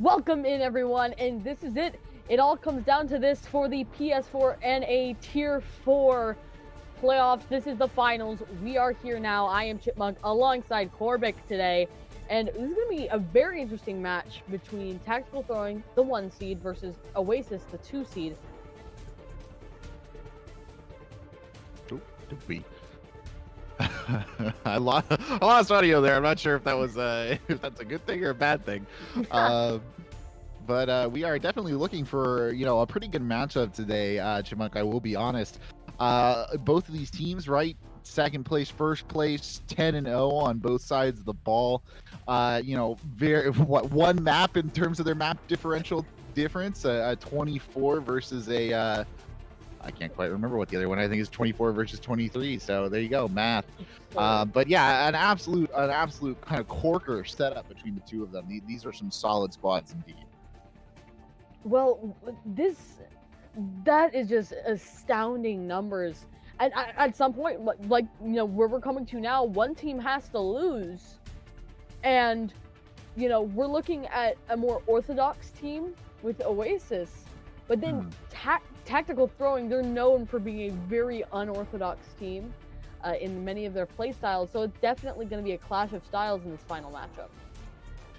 Welcome in, everyone, and this is it. It all comes down to this for the PS4 and a Tier 4 playoffs. This is the finals. We are here now. I am Chipmunk alongside Korbic today, and this is going to be a very interesting match between Tactical Throwing, the 1 seed, versus Oasis, the 2 seed. Did we? I lost audio there. I'm not sure if that was if that's a good thing or a bad thing. But we are definitely looking for a pretty good matchup today, Chipmunk. I will be honest. Both of these teams, right? Second place, first place, 10-0 on both sides of the ball. One map in terms of their map differential difference, a 24 versus a. I can't quite remember what the other one. I think is 24 versus 23. So there you go, math. But yeah, an absolute kind of corker setup between the two of them. These are some solid squads indeed. Well, that is just astounding numbers. And at some point, like where we're coming to now, one team has to lose, and we're looking at a more orthodox team with Oasis, but then Tactical Throwing, they're known for being a very unorthodox team in many of their play styles, so it's definitely going to be a clash of styles in this final matchup.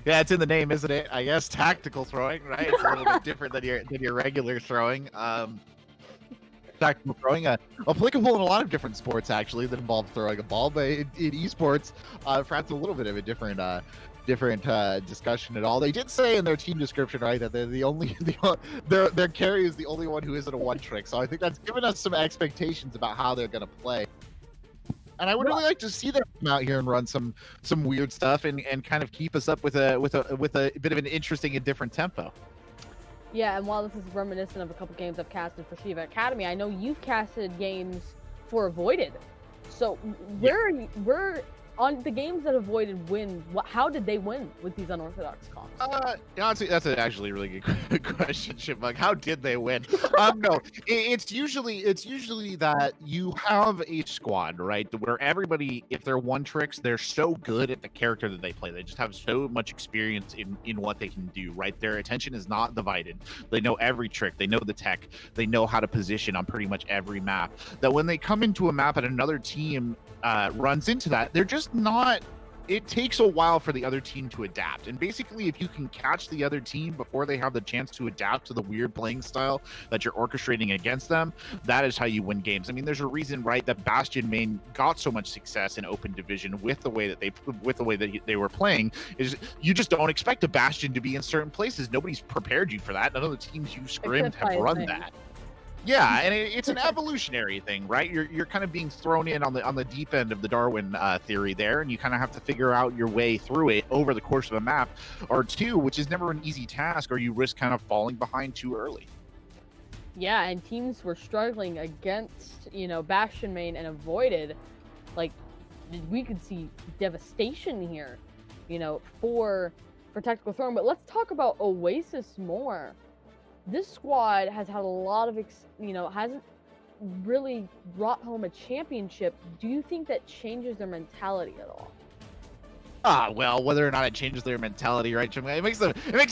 Yeah, it's in the name, isn't it? I guess Tactical Throwing, right? It's a little bit different than your regular throwing. Tactical Throwing, applicable in a lot of different sports actually that involve throwing a ball, but in esports, perhaps a little bit of a different discussion at all. They did say in their team description, right, that they're their carry is the only one who isn't a one trick. So I think that's given us some expectations about how they're going to play. And I would really like to see them come out here and run some weird stuff and kind of keep us up with a bit of an interesting and different tempo. Yeah, and while this is reminiscent of a couple games I've casted for Shiva Academy, I know you've casted games for Avoided. So where on the games that Avoided win, how did they win with these unorthodox comps? That's actually a really good question, Chipmunk. How did they win? No, it's usually that you have a squad, right, where everybody, if they're one tricks, they're so good at the character that they play. They just have so much experience in what they can do, right? Their attention is not divided. They know every trick. They know the tech. They know how to position on pretty much every map. That when they come into a map and another team runs into that, they're just not. It takes a while for the other team to adapt, and basically if you can catch the other team before they have the chance to adapt to the weird playing style that you're orchestrating against them, that is how you win games. I mean, there's a reason, right, that Bastion main got so much success in open division with the way that they were playing. Is you just don't expect a Bastion to be in certain places. Nobody's prepared you for that. None of the teams you scrimmed have run that. Yeah, and it's an evolutionary thing, right? You're kind of being thrown in on the deep end of the Darwin theory there, and you kind of have to figure out your way through it over the course of a map or two, which is never an easy task, or you risk kind of falling behind too early. Yeah, and teams were struggling against Bastion main and Avoided. Like, we could see devastation here, for Tactical Throwing. But let's talk about Oasis more. This squad has had a lot of, hasn't really brought home a championship. Do you think that changes their mentality at all? Well, whether or not it changes their mentality, right? It makes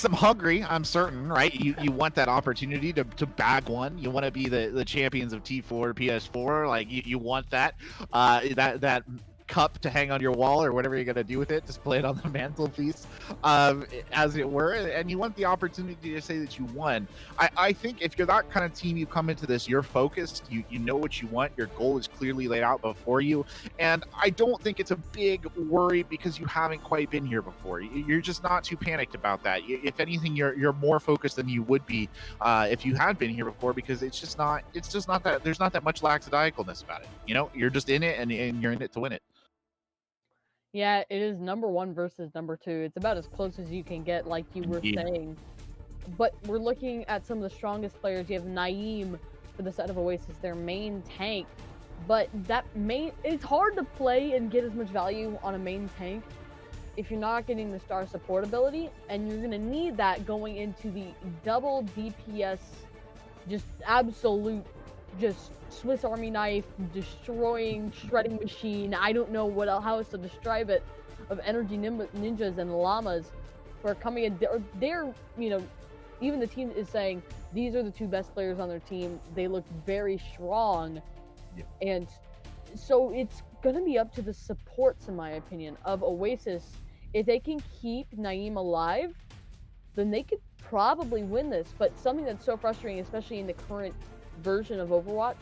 them hungry. I'm certain, right? You want that opportunity to bag one. You want to be the champions of T4, PS4. Like you want that cup to hang on your wall or whatever you're going to do with it, display it on the mantelpiece, as it were, and you want the opportunity to say that you won. I think if you're that kind of team, you come into this, you're focused, you know what you want, your goal is clearly laid out before you, and I don't think it's a big worry because you haven't quite been here before. You're just not too panicked about that. If anything, you're more focused than you would be if you had been here before, because it's just not that there's not that much lackadaisicalness about it. You're just in it and you're in it to win it. Yeah, it is number 1 versus number 2. It's about as close as you can get, like you were saying. But we're looking at some of the strongest players. You have Naeem for the side of Oasis, their main tank. But it's hard to play and get as much value on a main tank if you're not getting the star support ability. And you're going to need that going into the double DPS, just absolute, just Swiss Army knife, destroying, shredding machine. I don't know how else to describe it, of energy ninjas and llamas. who are coming in. They're you know, even the team is saying these are the two best players on their team. They look very strong, and so it's gonna be up to the supports, in my opinion, of Oasis. If they can keep Naeem alive, then they could probably win this. But something that's so frustrating, especially in the current version of Overwatch,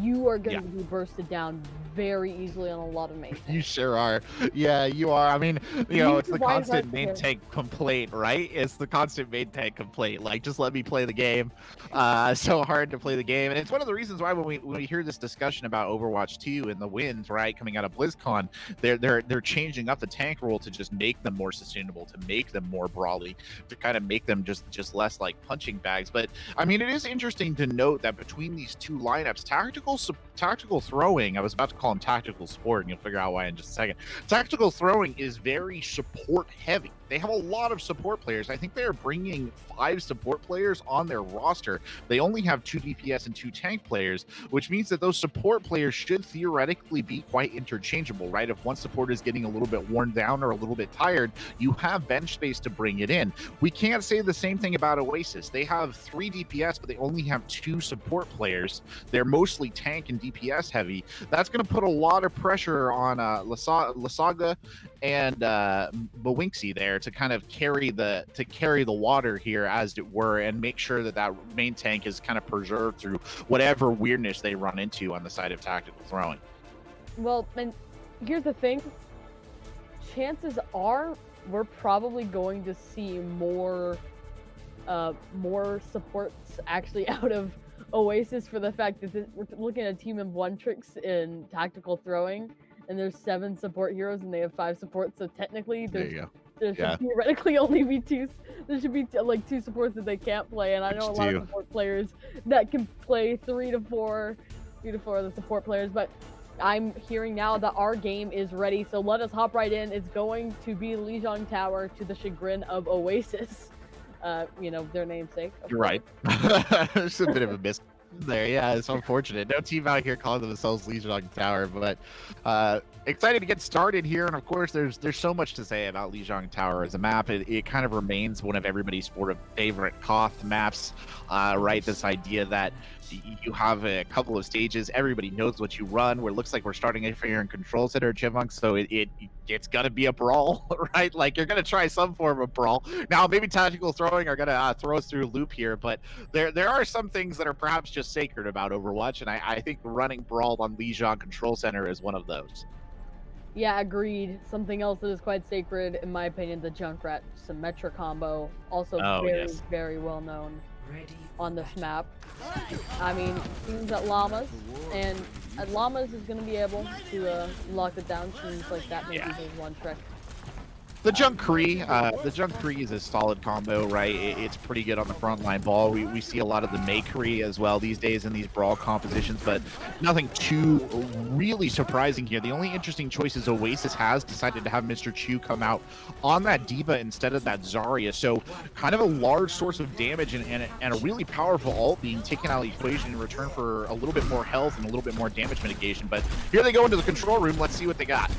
you are going to be bursted down very easily on a lot of main tanks. You sure are. Yeah, you are. I mean, you know, it's the constant main tank complaint, right? It's the constant main tank complaint. Like, just let me play the game. So hard to play the game. And it's one of the reasons why when we hear this discussion about Overwatch 2 and the wins, right, coming out of BlizzCon, they're changing up the tank rule to just make them more sustainable, to make them more brawly, to kind of make them just less like punching bags. But I mean, it is interesting to note that between these two lineups, tactical throwing, I was about to call him tactical sport, and you'll figure out why in just a second. Tactical throwing is very support heavy. They have a lot of support players. I think they're bringing 5 support players on their roster. They only have 2 DPS and 2 tank players, which means that those support players should theoretically be quite interchangeable, right? If one support is getting a little bit worn down or a little bit tired, you have bench space to bring it in. We can't say the same thing about Oasis. They have 3 DPS, but they only have 2 support players. They're mostly tank and DPS heavy. That's going to put a lot of pressure on Lasaga and Bawinksi there to kind of carry the water here, as it were, and make sure that main tank is kind of preserved through whatever weirdness they run into on the side of tactical throwing. Well, and here's the thing. Chances are we're probably going to see more supports actually out of Oasis, for the fact that we're looking at a team of 1 tricks in tactical throwing, and there's 7 support heroes and they have 5 supports, so technically there should theoretically only be 2. There should be like 2 supports that they can't play, and I know a lot of support players that can play 3 to 4 of the support players. But I'm hearing now that our game is ready, so let us hop right in. It's going to be Lijiang Tower, to the chagrin of Oasis. You know, their namesake. You're right. There's a bit of a miss there. Yeah, it's unfortunate. No team out here calling themselves Lijiang Tower, but excited to get started here. And of course, there's so much to say about Lijiang Tower as a map. It kind of remains one of everybody's favorite Koth maps, right? This idea that you have a couple of stages, everybody knows what you run, where it looks like we're starting here in Control Center, Chipmunk, so it's gonna be a brawl, right? Like, you're gonna try some form of brawl. Now, maybe tactical throwing are gonna throw us through a loop here, but there are some things that are perhaps just sacred about Overwatch, and I think running brawl on Lijiang Control Center is one of those. Yeah, agreed. Something else that is quite sacred, in my opinion, the Junkrat Symmetra combo, also very well known on this map. I mean, it seems that Llamas, and Llamas is going to be able to lock it down. Seems like that may be his one trick. The Junkrat is a solid combo, right? It's pretty good on the frontline ball. We see a lot of the Maykree as well these days in these brawl compositions, but nothing too really surprising here. The only interesting choice is Oasis has decided to have Mr. Chu come out on that D.Va instead of that Zarya, so kind of a large source of damage and a really powerful ult being taken out of the equation in return for a little bit more health and a little bit more damage mitigation. But here they go into the control room. Let's see what they got.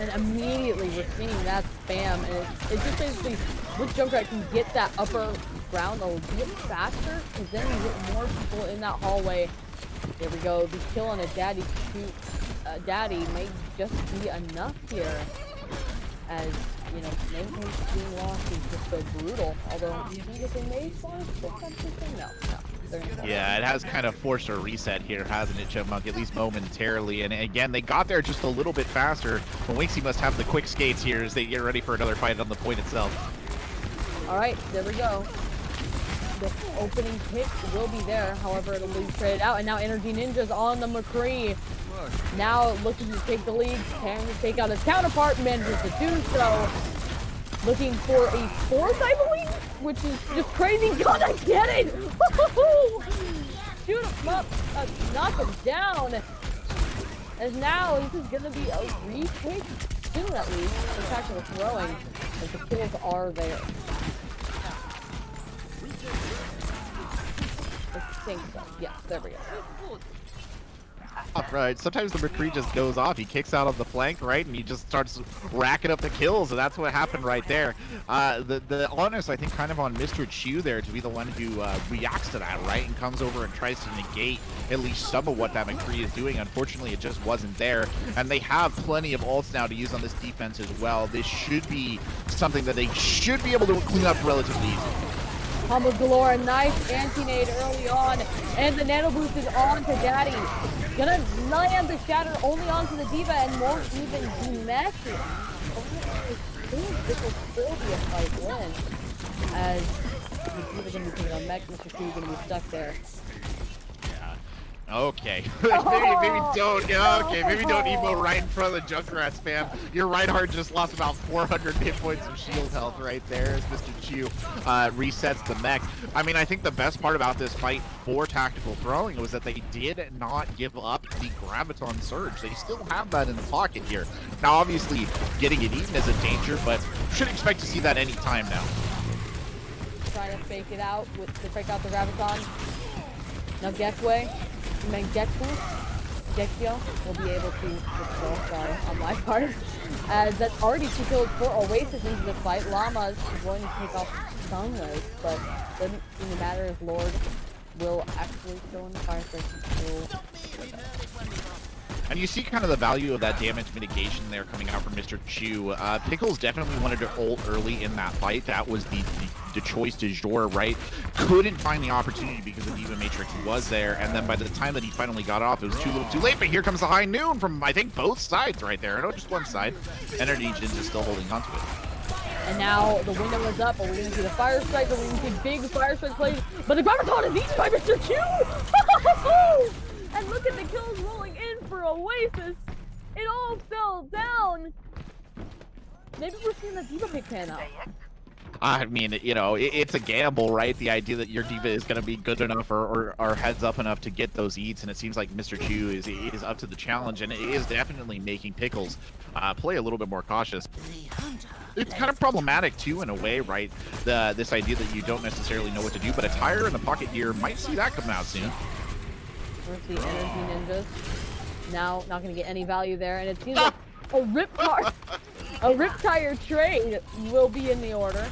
And immediately we're seeing that spam, and it just basically, this Junkrat can get that upper ground a little bit faster, because then you get more people in that hallway. There we go, the kill on a Daddy may just be enough here, as, you know, main tanks being lost is just so brutal. Although, you think if they may force something? No. Yeah, it has kind of forced a reset here, hasn't it, Chipmunk? At least momentarily. And again, they got there just a little bit faster. Bawinksi must have the quick skates here as they get ready for another fight on the point itself. All right, there we go. The opening pick will be there. However, it'll be traded out. And now Energy Ninja's on the McCree. Now looking to take the lead. Can take out his counterpart. Manages to do so. Looking for a 4th, I believe, which is just crazy. God, I get it! Shoot him up, knock him down. And now this is gonna be a retake, still at least, for tactical throwing, as the kills are there. I think so. Yes, there we go. off, right? Sometimes the McCree just goes off. He kicks out on the flank, right? And he just starts racking up the kills, and that's what happened right there. The onus, I think, kind of on Mr. Chu there to be the one who reacts to that, right? And comes over and tries to negate at least some of what that McCree is doing. Unfortunately, it just wasn't there. And they have plenty of ults now to use on this defense as well. This should be something that they should be able to clean up relatively easy. Combos galore, a nice anti-nade early on, and the nano boost is on to Daddy. Gonna land the shatter only onto the diva and won't even do message. This will still be a fight win, as the diva gonna be taking on mech, Mr. Q gonna be stuck there. Okay, maybe don't. Okay, maybe don't emo right in front of the Junkrat's fam. Your Reinhardt just lost about 400 hit points of shield health right there as Mr. Chu resets the mech. I mean, I think the best part about this fight for tactical throwing was that they did not give up the Graviton Surge. They still have that in the pocket here. Now, obviously, getting it eaten is a danger, but should expect to see that any time now. Trying to fake it out to fake out the Graviton. Now Gekwe. Gekyo will be able to, sorry, on my part, as that's already 2 kills for Oasis into the fight. Llamas is going to take off Sunless, but doesn't seem to matter as Lord will actually still in the fire station. And you see kind of the value of that damage mitigation there coming out from Mr. Chu. Pickles definitely wanted to ult early in that fight. That was the choice du jour, right? Couldn't find the opportunity because the Diva Matrix was there. And then by the time that he finally got off, it was too little too late. But here comes the high noon from, I think, both sides right there. No, just one side. Energy Ninja is still holding onto it. And now the window is up, but we're going to see the fire strike, but we're going to see big fire strike plays. But the Graviton is eaten by Mr. Chu! And look at the kills rolling in for Oasis. It all fell down. Maybe we're seeing the Diva pick pan out. I mean, you know, it's a gamble, right? The idea that your Diva is going to be good enough or heads up enough to get those eats, and it seems like Mr. Chu is up to the challenge, and it is definitely making Pickles play a little bit more cautious. It's kind of problematic, too, in a way, right? This idea that you don't necessarily know what to do, but a tire in the pocket here might see that come out soon. Where's the Energy Ninjas? Now, not going to get any value there, and it seems like a rip tire trade will be in the order.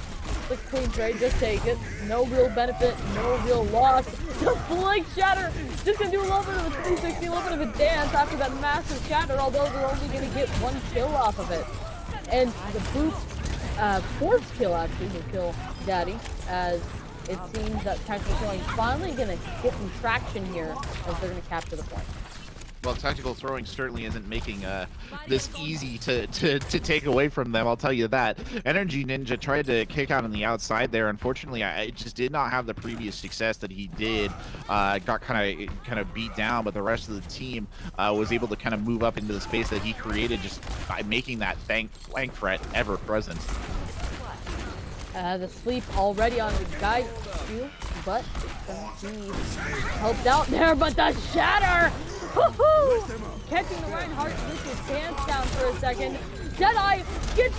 The clean trade, just take it. No real benefit, no real loss. The flank shatter, just gonna do a little bit of a 360, a little bit of a dance after that massive shatter, although they're only gonna get 1 kill off of it. And the boost, 4th kill actually will kill Daddy, as it seems that Tactical Throwing finally gonna get some traction here as they're gonna capture the point. Well, tactical throwing certainly isn't making this easy to take away from them, I'll tell you that. Energy Ninja tried to kick out on the outside there. Unfortunately, I just did not have the previous success that he did. Got kind of beat down, but the rest of the team was able to kind of move up into the space that he created just by making that flank threat ever present. The sleep already on the guy too, but it's gonna be helped out there, but the shatter! Woohoo! Catching the Reinhardt, this is dance down for a second. Jedi gets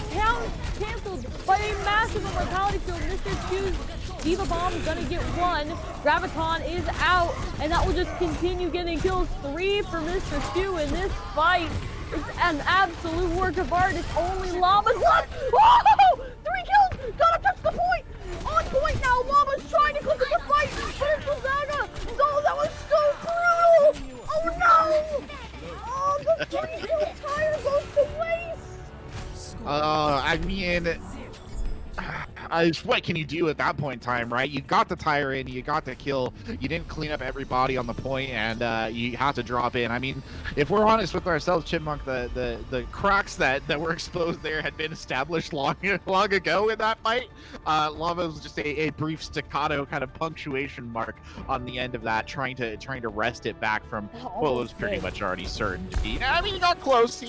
canceled by a massive mortality field. Mr. Chu's Diva Bomb is gonna get 1. Graviton is out, and that will just continue getting kills. 3 for Mr. Chu in this fight. It's an absolute work of art. It's only Llama's left. Whoa! 3 kills! Gotta touch the point! On point now, Llama's trying to click the fight, but it's Lazaga! Oh, that was so brutal! Oh no! Oh, the 3-kill tire goes to waste! I mean, what can you do at that point in time, right? You got the tire in, you got the kill, you didn't clean up everybody on the point, and you have to drop in. I mean, if we're honest with ourselves, Chipmunk, the cracks that were exposed there had been established long ago in that fight. Lava was just a brief staccato kind of punctuation mark on the end of that, trying to wrest it back from what was pretty much already certain to be. I mean, he got close,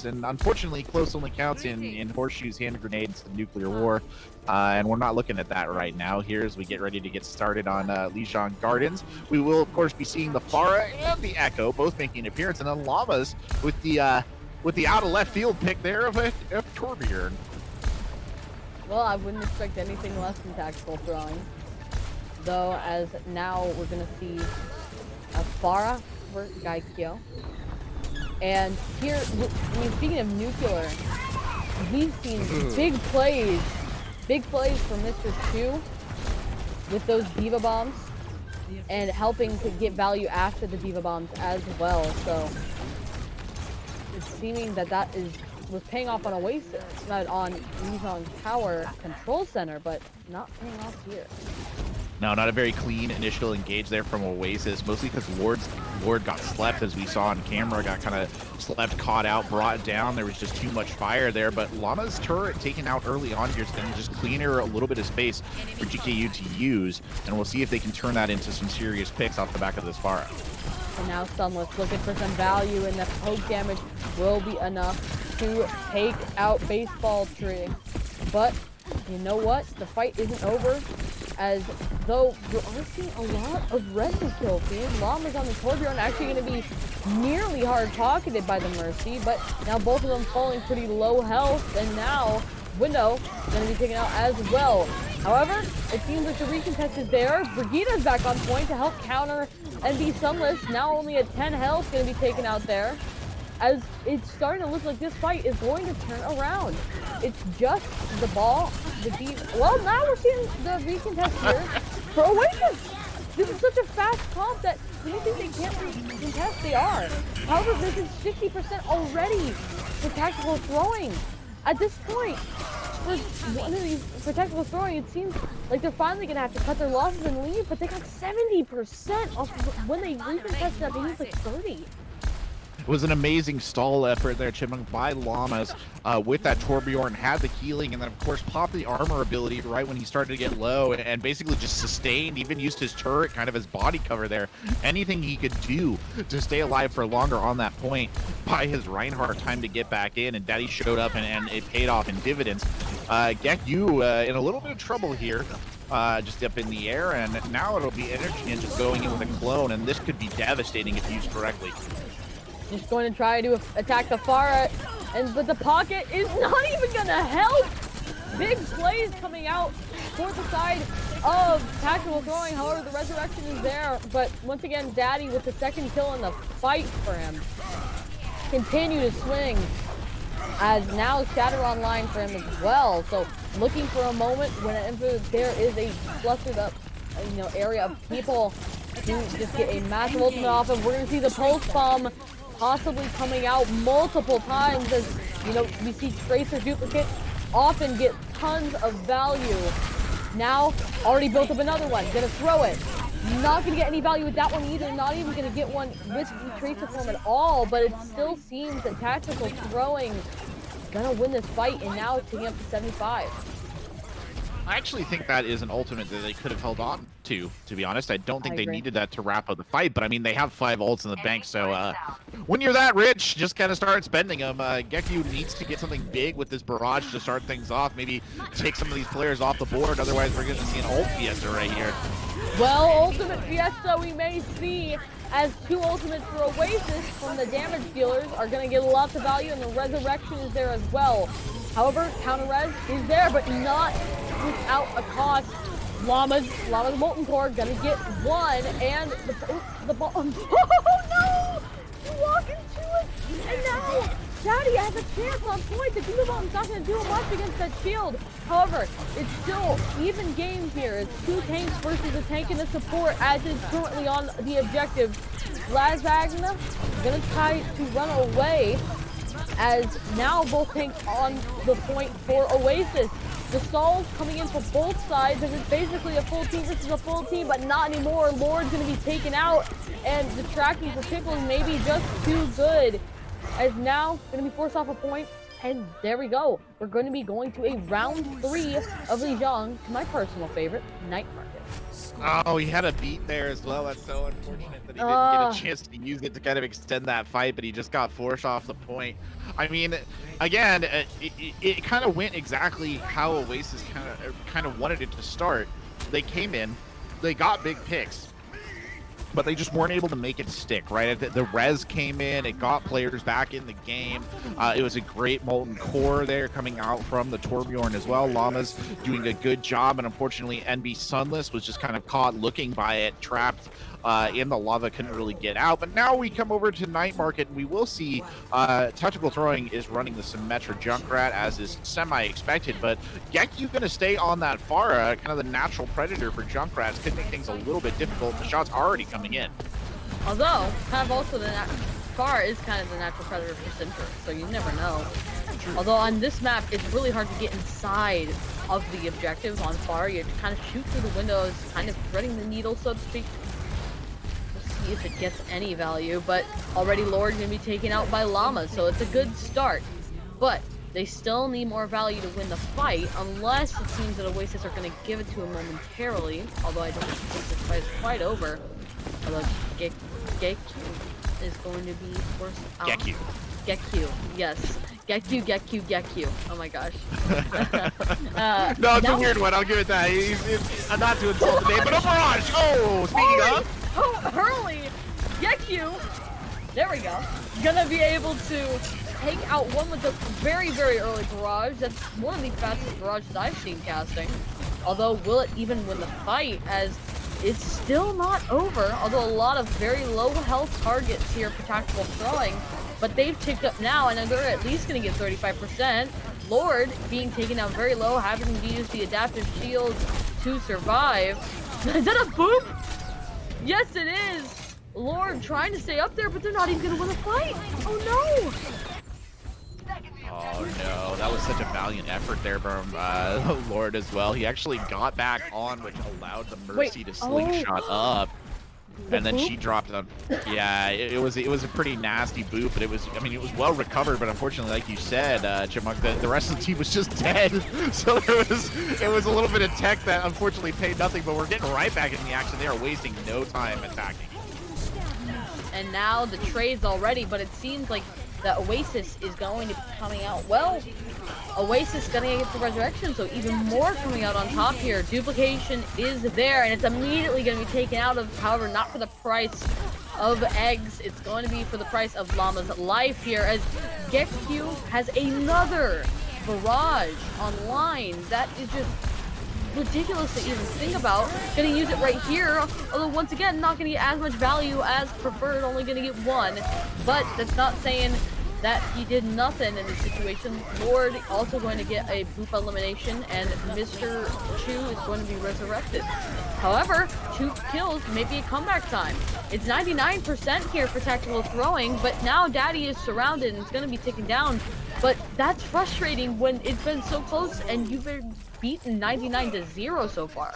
and unfortunately, close only counts in horseshoes, hand grenades, and nuclear war. And we're not looking at that right now. Here, as we get ready to get started on Lijiang Gardens, we will of course be seeing the Pharah and the Echo both making an appearance, and then Llamas with the out of left field pick there of Torbjorn. Well, I wouldn't expect anything less than tactical throwing, though. As now we're gonna see a Pharah for Gaikyo. And here, I mean, speaking of nuclear, we've seen big plays from Mr. 2 with those Diva Bombs and helping to get value after the Diva Bombs as well. So it's seeming that was paying off on Oasis, not on Luzon's Tower Control Center, but not paying off here. No, not a very clean initial engage there from Oasis, mostly because Ward got slept, as we saw on camera, got kind of slept, caught out, brought down. There was just too much fire there, but Llama's turret taken out early on here is going to just clean her a little bit of space for GKU to use, and we'll see if they can turn that into some serious picks off the back of this Pharah. And now Sunless looking for some value, and the poke damage will be enough to take out Baseball Tree. But you know what? The fight isn't over, as though you are seeing a lot of rescue kills. These Llamas on the Torbjorn actually going to be nearly hard-pocketed by the Mercy, but now both of them falling pretty low health, and now Window going to be taken out as well. However, it seems like the recontest is there. Brigida's back on point to help counter and be Sunless. Now only at 10 health, going to be taken out there, as it's starting to look like this fight is going to turn around. It's just the ball, the deep. Well, now we're seeing the recontest here for Oasis. This is such a fast comp that when you think they can't recontest, they are. However, this is 60% already for tactical throwing. At this point, for tactical throwing, it seems like they're finally going to have to cut their losses and leave, but they got 70% off of when they recontested that. They used like 30. It was an amazing stall effort there, Chipmunk, by Llamas with that Torbjorn, had the healing, and then of course popped the armor ability right when he started to get low, and basically just sustained, even used his turret kind of as body cover there. Anything he could do to stay alive for longer on that point. By his Reinhardt time to get back in, and Daddy showed up, and it paid off in dividends. Gekyu in a little bit of trouble here. Just up in the air, and now it'll be Energy Ninja going in with a clone, and this could be devastating if used correctly. Just going to try to attack the Pharah, but the pocket is not even going to help. Big plays coming out for the side of tactical throwing. However, the resurrection is there, but once again, Daddy with the second kill in the fight for him. Continue to swing, as now Shatter online for him as well. So looking for a moment whenever there is a clustered up, area of people to just get a massive ultimate off of. We're going to see the pulse bomb possibly coming out multiple times, as we see Tracer duplicates often get tons of value. Now already built up another one, gonna throw it, not gonna get any value with that one either, not even gonna get one with the Tracer form at all, but it still seems that tactical throwing gonna win this fight, and now it's taking up to 75. I actually think that is an ultimate that they could have held on to be honest. I don't think they needed that to wrap up the fight, but I mean, they have 5 ults in the bank, so when you're that rich, just kind of start spending them. Gekyu needs to get something big with this barrage to start things off, maybe take some of these players off the board, otherwise we're going to see an ult fiesta right here. Well, ultimate fiesta we may see, as 2 ultimates for Oasis from the damage dealers are going to get lots of value, and the resurrection is there as well. However, counter res is there, but not without a cost. Llama's Molten Core gonna get one, and the ball. Oh no! You walk into it, and now Daddy has a chance on point. The Diva Bomb's not gonna do much against that shield. However, it's still even game here. It's 2 tanks versus a tank and a support, as is currently on the objective. Lazagna gonna try to run away, as now both tanks on the point for Oasis. The stalls coming in for both sides, as it's basically a full team versus a full team, but not anymore. Lord's going to be taken out, and the tracking for Pickles may be just too good, as now going to be forced off a point, and there we go. We're going to be going to a round 3 of Lijiang, to my personal favorite, Night Market. Oh, he had a beat there as well. That's so unfortunate that he didn't get a chance to use it to kind of extend that fight, but he just got forced off the point. I mean, again, it kind of went exactly how Oasis kind of wanted it to start. They came in, they got big picks, but they just weren't able to make it stick, right? The res came in, it got players back in the game. It was a great molten core there coming out from the Torbjorn as well. Llama's doing a good job, and unfortunately NB Sunless was just kind of caught looking by it, trapped in the lava, couldn't really get out. But now we come over to Night Market, and we will see Tactical Throwing is running the Symmetra Junkrat, as is semi-expected, but Gekyu going to stay on that Pharah, kind of the natural predator for Junkrats. Could make things a little bit difficult. The shot's already coming in. Although, kind of also the Pharah is kind of the natural predator for Center, so you never know. Although on this map, it's really hard to get inside of the objectives on Pharah. You have to kind of shoot through the windows, kind of threading the needle, so to speak. See if it gets any value, but already Lord gonna be taken out by Llama, so it's a good start. But they still need more value to win the fight, unless it seems that Oasis are gonna give it to him momentarily. Although I don't think this fight is quite over. Although Gekyu is going to be forced out. Gekyu, yes. Gekyu. Oh my gosh. No, it's a weird one. I'll give it that. He's not to insult the name, but a barrage. Oh, speaking of. Oh, Hurley! Gekyu! There we go. Gonna be able to take out one with a very, very early barrage. That's one of the fastest barrages I've seen casting. Although, will it even win the fight, as it's still not over. Although a lot of very low health targets here for Tactical Throwing. But they've ticked up now, and they're at least gonna get 35%. Lord being taken down very low, having to use the adaptive shield to survive. Is that a boop? Yes, it is! Lord trying to stay up there, but they're not even gonna win the fight! Oh no! Oh no, that was such a valiant effort there from Lord as well. He actually got back on, which allowed the Mercy to slingshot up. And then she dropped on. Yeah, it was a pretty nasty boot, but it was well recovered, but unfortunately, like you said, Chipmunk, the rest of the team was just dead. So it was a little bit of tech that unfortunately paid nothing, but we're getting right back in the action. They are wasting no time attacking. And now the trades already, but it seems like the Oasis is going to be coming out. Well, Oasis gonna get the resurrection, so even more coming out on top here. Duplication is there, and it's immediately gonna be taken out of, however, not for the price of eggs. It's going to be for the price of Llama's life here, as Gekyu has another barrage online. That is just ridiculous to even think about. Gonna use it right here, although once again, not gonna get as much value as preferred, only gonna get one. But that's not saying that he did nothing in this situation. Lord also going to get a boop elimination, and Mr. Chu is going to be resurrected. However, 2 kills may be a comeback time. It's 99% here for Tactical Throwing, but now Daddy is surrounded and is going to be taken down. But that's frustrating when it's been so close and you've been beaten 99-0 so far.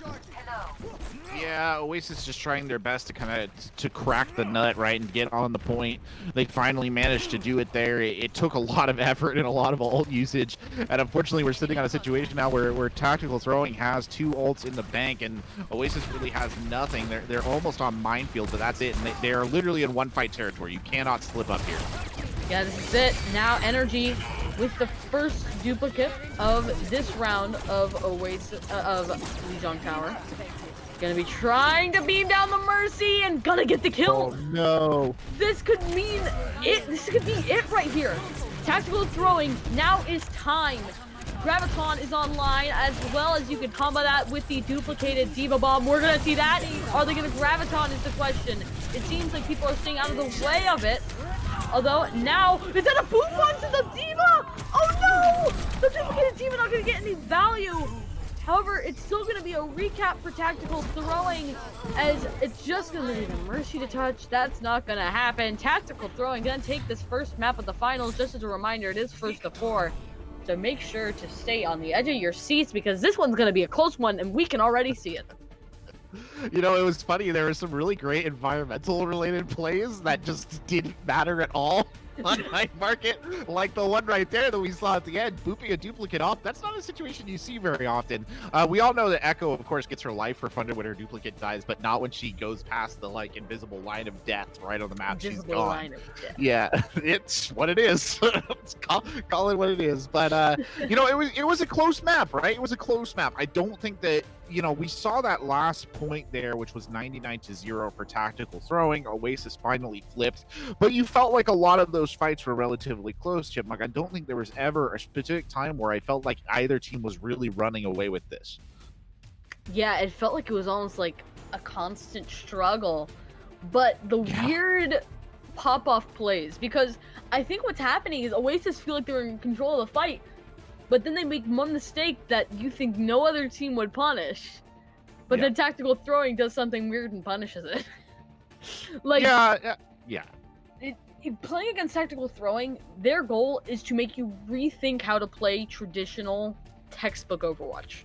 Yeah, Oasis just trying their best to kind of to crack the nut, right, and get on the point. They finally managed to do it there. It took a lot of effort and a lot of ult usage, and unfortunately we're sitting on a situation now where Tactical Throwing has 2 ults in the bank, and Oasis really has nothing. They're almost on minefield, but that's it, and they are literally in one fight territory. You cannot slip up here. Yeah, this is it. Now Energy with the first duplicate of this round of Oasis of Lijiang Tower. Gonna be trying to beam down the Mercy and gonna get the kill. Oh no. This could mean it. This could be it right here. Tactical Throwing. Now is time. Graviton is online, as well as you can combo that with the duplicated Diva Bomb. We're gonna see that. Are they gonna Graviton is the question. It seems like people are staying out of the way of it. Although now, is that a boop onto the Diva? Oh no! The duplicated Diva not gonna get any value. However, it's still going to be a recap for Tactical Throwing, as it's just going to be the Mercy to touch. That's not going to happen. Tactical Throwing going to take this first map of the finals. Just as a reminder, it is 1st to 4. So make sure to stay on the edge of your seats, because this one's going to be a close one, and we can already see it. You know, it was funny. There were some really great environmental related plays that just didn't matter at all on Night Market, like the one right there that we saw at the end, booping a duplicate off. That's not a situation you see very often. We all know that Echo, of course, gets her life refunded when her duplicate dies, but not when she goes past the invisible line of death right on the map. She's gone. Line of death. Yeah, it's what it is. Call it what it is. But you know, it was a close map, right? It was a close map. I don't think that you know, we saw that last point there, which was 99-0 for tactical throwing. Oasis finally flipped, but you felt like a lot of those fights were relatively close, Chipmunk. I don't think there was ever a specific time where I felt like either team was really running away with this. Yeah, it felt like it was almost like a constant struggle. But the weird pop-off plays, because I think what's happening is Oasis feel like they're in control of the fight, but then they make one mistake that you think no other team would punish, but then tactical throwing does something weird and punishes it. Like, playing against tactical throwing, their goal is to make you rethink how to play traditional textbook Overwatch.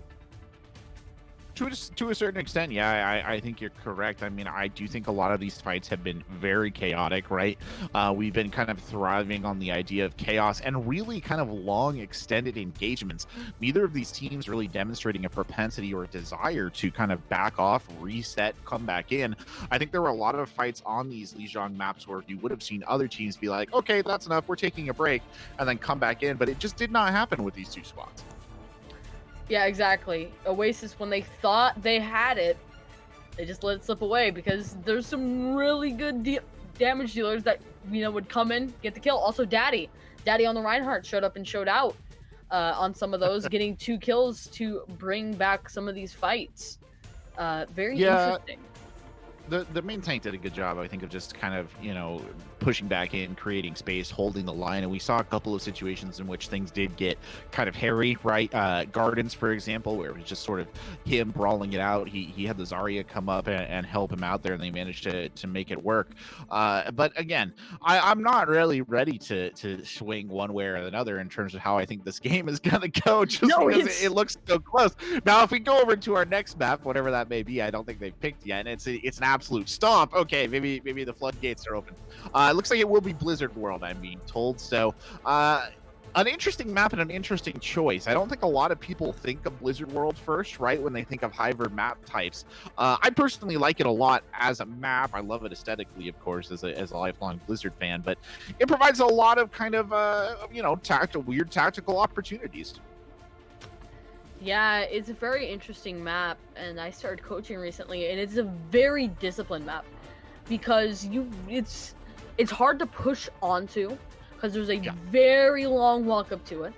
To a certain extent, yeah, I think you're correct. I mean, I do think a lot of these fights have been very chaotic, right? We've been kind of thriving on the idea of chaos and really kind of long, extended engagements. Neither of these teams really demonstrating a propensity or a desire to kind of back off, reset, come back in. I think there were a lot of fights on these Lijiang maps where you would have seen other teams be like, okay, that's enough, we're taking a break, and then come back in, but it just did not happen with these two squads. Yeah, exactly. Oasis, when they thought they had it, they just let it slip away because there's some really good damage dealers that, you know, would come in, get the kill. Also, Daddy on the Reinhardt showed up and showed out on some of those, getting 2 kills to bring back some of these fights. Very interesting. The main tank did a good job, I think, of just kind of, you know, pushing back in, creating space, holding the line. And we saw a couple of situations in which things did get kind of hairy, right? Gardens, for example, where it was just sort of him brawling it out. He had the Zarya come up and help him out there, and they managed to make it work. But again, I'm not really ready to swing one way or another in terms of how I think this game is going to go, just because it looks so close. Now, if we go over to our next map, whatever that may be, I don't think they've picked yet, and it's an absolute stomp. Okay, maybe the floodgates are open. It looks like it will be Blizzard World, I'm being told. So, an interesting map and an interesting choice. I don't think a lot of people think of Blizzard World first, right, when they think of hybrid map types. I personally like it a lot as a map. I love it aesthetically, of course, as a lifelong Blizzard fan, but it provides a lot of kind of, you know, weird tactical opportunities. Yeah, it's a very interesting map, and I started coaching recently, and it's a very disciplined map because it's hard to push onto because there's a very long walk up to it,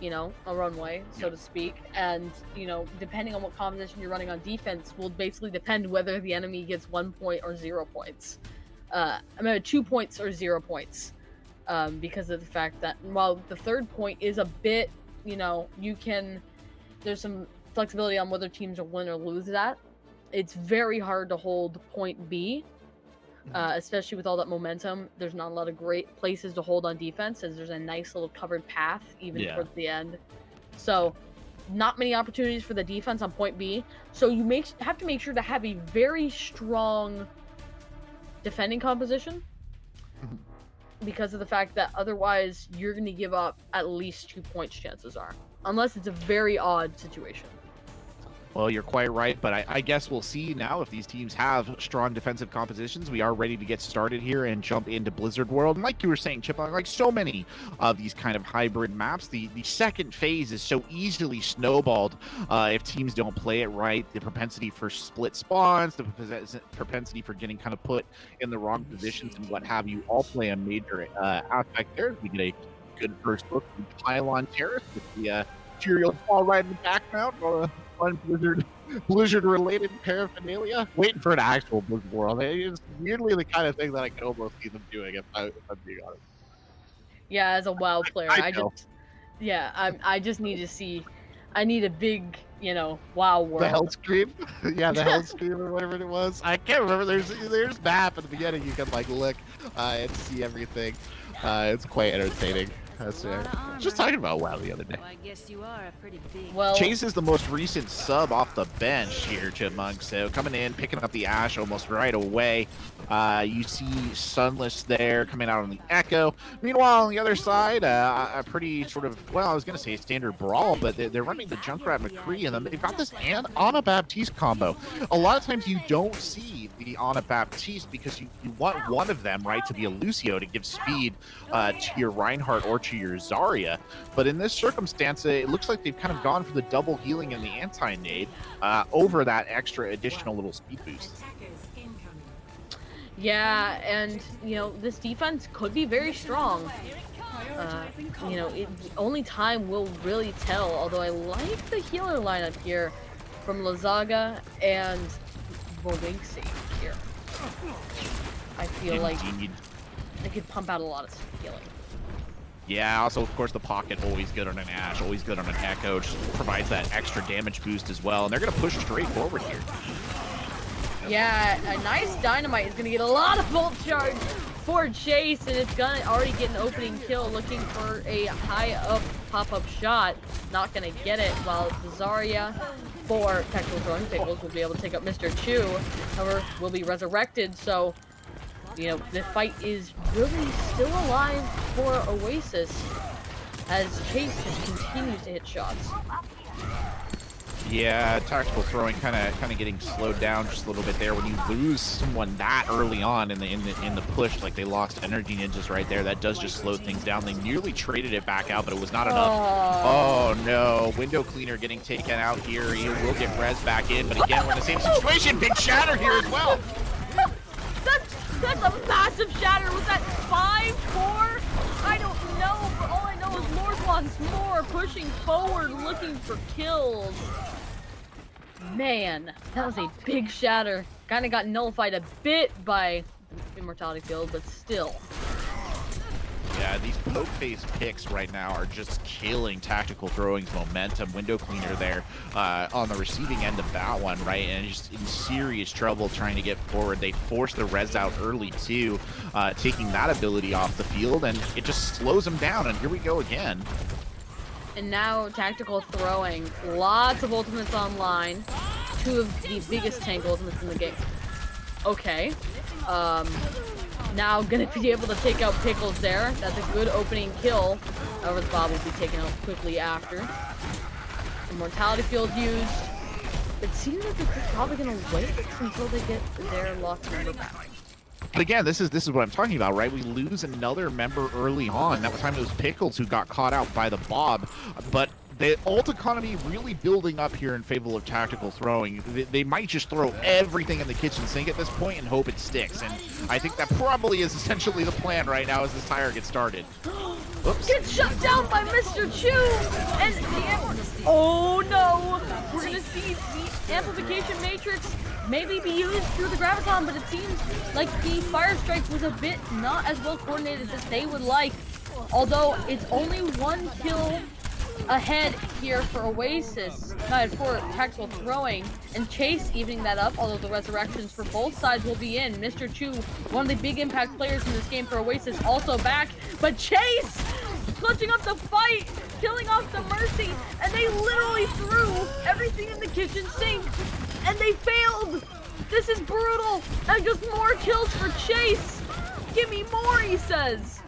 you know, a runway, so to speak, and, you know, depending on what composition you're running on defense will basically depend whether the enemy gets 1 point or 0 points. I mean, 2 points or 0 points, because of the fact that while the third point is a bit, you know, there's some flexibility on whether teams will win or lose that. It's very hard to hold point B, especially with all that momentum. There's not a lot of great places to hold on defense, as there's a nice little covered path even towards the end. So, not many opportunities for the defense on point B. So you have to make sure to have a very strong defending composition, because of the fact that otherwise you're going to give up at least 2 points, chances are. Unless it's a very odd situation. Well, you're quite right, but I guess we'll see now if these teams have strong defensive compositions. We are ready to get started here and jump into Blizzard World. And like you were saying, Chip, like so many of these kind of hybrid maps, the second phase is so easily snowballed if teams don't play it right. The propensity for split spawns, the propensity for getting kind of put in the wrong positions and what have you, all play a major aspect there. We get a good first look from Pylon Terrace with the material fall right in the background. Fun Blizzard-related paraphernalia. Waiting for an actual Blizzard World. It's weirdly the kind of thing that I could almost see them doing if I'm being honest. Yeah, as a WoW player, I just need to see. I need a big, you know, WoW world. The Hell Scream? Yeah, the Hell Scream or whatever it was. I can't remember. There's map at the beginning. You can like look and see everything. It's quite entertaining. That's just talking about WoW the other day. Well, I guess you are a pretty big... Chase is the most recent sub off the bench here, Chipmunk. So coming in, picking up the Ashe almost right away. You see Sunless there coming out on the Echo. Meanwhile, on the other side, a pretty sort of, well, I was going to say standard brawl, but they're running the Junkrat McCree, and then they've got this Ana Baptiste combo. A lot of times you don't see the Ana Baptiste because you want one of them, right, to be a Lucio to give speed to your Reinhardt or to your Zarya. But in this circumstance, it looks like they've kind of gone for the double healing and the anti-nade over that extra additional little speed boost. Yeah, and, you know, this defense could be very strong. You know, only time will really tell, although I like the healer lineup here from Lazaga and Boinksy here. I feel like they could pump out a lot of healing. Yeah, also, of course, the pocket, always good on an Ashe, always good on an Echo, just provides that extra damage boost as well, and they're going to push straight forward here. Yeah, a nice Dynamite is going to get a lot of Volt Charge for Chase, and it's going to already get an opening kill, looking for a high-up pop-up shot. Not going to get it, while Zarya for Tactical Throwing Pickles will be able to take up Mr. Chu, however, will be resurrected, so, you know, the fight is really still alive for Oasis, as Chase just continues to hit shots. Yeah, tactical throwing kind of getting slowed down just a little bit there. When you lose someone that early on in the push, like they lost Energy Ninjas right there, that does just slow things down. They nearly traded it back out, but it was not enough. Oh no, Window Cleaner getting taken out here. He will get res back in, but again, we're in the same situation. Big shatter here as well. That's a massive shatter. Was that 5-4? I don't know, but all I know is Lord wants more, pushing forward, looking for kills. Man, that was a big shatter. Kind of got nullified a bit by Immortality Field, but still. Yeah, these poke face picks right now are just killing Tactical Throwing's momentum. Window Cleaner there on the receiving end of that one, right? And just in serious trouble trying to get forward. They force the res out early too, taking that ability off the field, and it just slows them down. And here we go again. And now Tactical Throwing, lots of ultimates online. 2 of the biggest tank ultimates in the game. Okay. Now gonna be able to take out Pickles there. That's a good opening kill. However, the Bob will be taken out quickly after. Immortality Field used. It seems like they're probably gonna wait until they get their lost member back. But again, this is what I'm talking about, right? We lose another member early on. That time it was Pickles who got caught out by the Bob. But the ult economy really building up here in favor of Tactical Throwing. They might just throw everything in the kitchen sink at this point and hope it sticks. And I think that probably is essentially the plan right now as this tire gets started. Oops. Gets shut down by Mr. Chu! And oh no! We're gonna see the Amplification Matrix maybe be used through the Graviton, but it seems like the Fire Strike was a bit not as well coordinated as they would like. Although it's only 1 kill ahead here for Oasis, for Tactical Throwing, and Chase evening that up, although the resurrections for both sides will be in. Mr. Chu, one of the big impact players in this game for Oasis, also back, but Chase clutching up the fight, killing off the Mercy, and they literally threw everything in the kitchen sink, and they failed! This is brutal! And just more kills for Chase! Give me more, he says!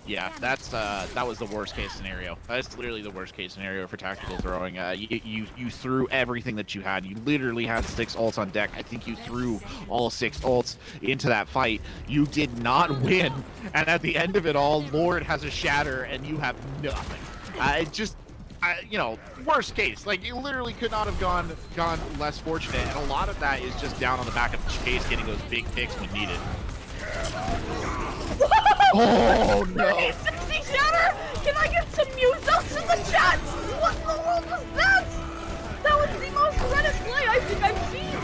Yeah, that was the worst case scenario. That's literally the worst case scenario for Tactical Throwing. You threw everything that you had. You literally had 6 ults on deck. I think you threw all 6 ults into that fight. You did not win, and at the end of it all, Lord has a shatter, and you have nothing. You know, worst case. Like, you literally could not have gone less fortunate, and a lot of that is just down on the back of Chase getting those big picks when needed. Oh no! 60 shatter! Can I get some musos in the chat? What in the world was that? That was the most Reddit play I think I've seen!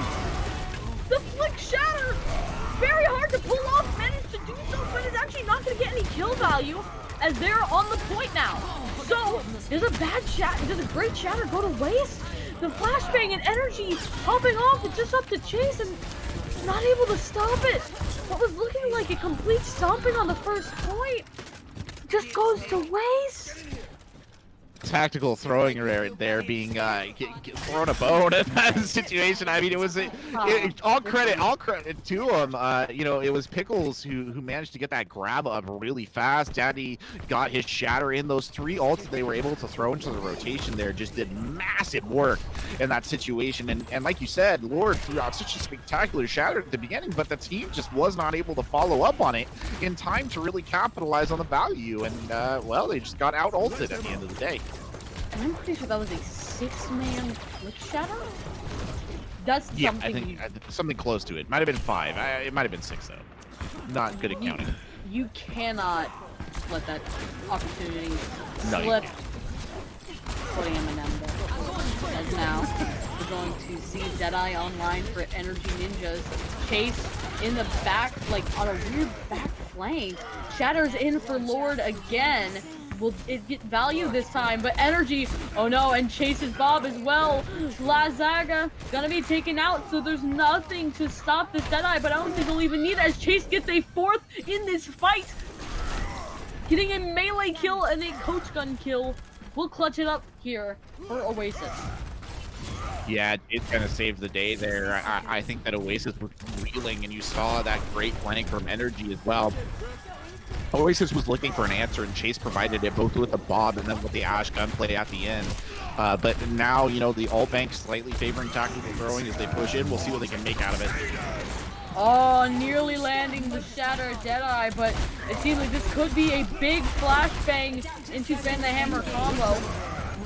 The flick shatter! Very hard to pull off, managed to do so, but it's actually not going to get any kill value as they're on the point now. So, there's a bad shatter, does a great shatter go to waste? The flashbang and energy popping off, it's just up to Chase and not able to stop it. What was looking like a complete stomping on the first point just goes to waste. tactical throwing there being thrown a bone at that situation. I mean, it was all credit to him. You know, it was Pickles who managed to get that grab up really fast. Daddy got his shatter in. Those 3 ults that they were able to throw into the rotation there just did massive work in that situation. And like you said, Lord threw out such a spectacular shatter at the beginning, but the team just was not able to follow up on it in time to really capitalize on the value. And well, they just got out ulted at the end of the day. And I'm pretty sure that was a 6-man flick shatter. That's something. Yeah, I think something close to it. Might have been 5. It might have been 6 though. Not good at counting. You cannot let that opportunity No, slip. Putting him in there. As now we're going to see Deadeye online for Energy Ninjas. Chase in the back, like on a weird back flank. Shatter's in for Lord again. Will it get value this time? But Energy, oh no, and Chase's Bob as well. Lazaga gonna be taken out, so there's nothing to stop this Deadeye, but I don't think they'll even need it as Chase gets a 4th in this fight. Getting a melee kill and a coach gun kill. We'll clutch it up here for Oasis. Yeah, it kind of saved the day there. I think that Oasis was reeling, and you saw that great flank from Energy as well. Oasis was looking for an answer, and Chase provided it both with the Bob and then with the Ash gunplay at the end. But now, you know, the ult bank slightly favoring tactical throwing as they push in. We'll see what they can make out of it. Oh, nearly landing the Shatter Deadeye, but it seems like this could be a big flashbang into Fan the Hammer combo.